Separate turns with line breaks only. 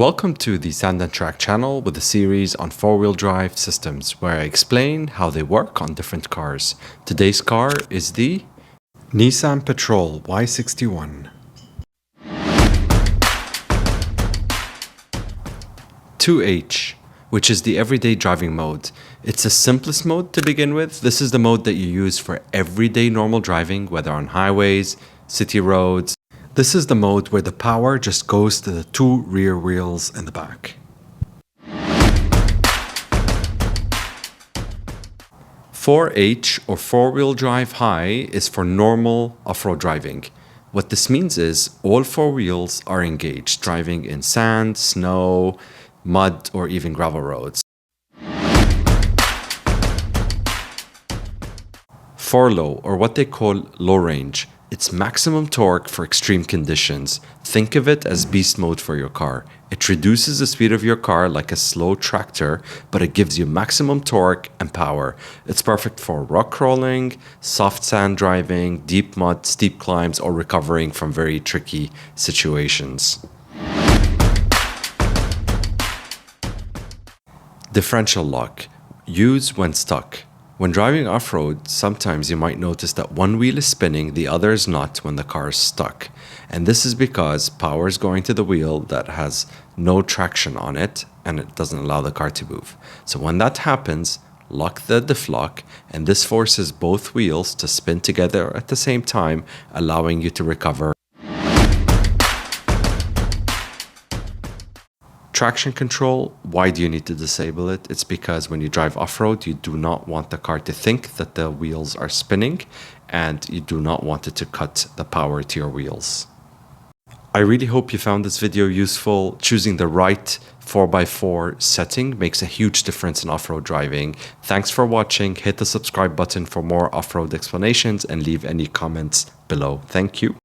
Welcome to the Sand and Track channel with a series on four-wheel drive systems where I explain how they work on different cars. Today's car is the Nissan Patrol Y61. 2H, which is the everyday driving mode. It's the simplest mode to begin with. This is the mode that you use for everyday normal driving, whether on highways, city roads. This is the mode where the power just goes to the two rear wheels in the back. 4H or four-wheel drive high is for normal off-road driving. What this means is all four wheels are engaged, driving in sand, snow, mud, or even gravel roads. 4Low, or what they call low range. It's maximum torque for extreme conditions. Think of it as beast mode for your car. It reduces the speed of your car like a slow tractor, but it gives you maximum torque and power. It's perfect for rock crawling, soft sand driving, deep mud, steep climbs, or recovering from very tricky situations. Differential lock. Use when stuck. When driving off-road, sometimes you might notice that one wheel is spinning, the other is not when the car is stuck. And this is because power is going to the wheel that has no traction on it and it doesn't allow the car to move. So when that happens, lock the diff lock, and this forces both wheels to spin together at the same time, allowing you to recover. Traction control, why do you need to disable it? It's because when you drive off-road, you do not want the car to think that the wheels are spinning, and you do not want it to cut the power to your wheels. I really hope you found this video useful. Choosing the right 4x4 setting makes a huge difference in off-road driving. Thanks for watching. Hit the subscribe button for more off-road explanations and leave any comments below. Thank you.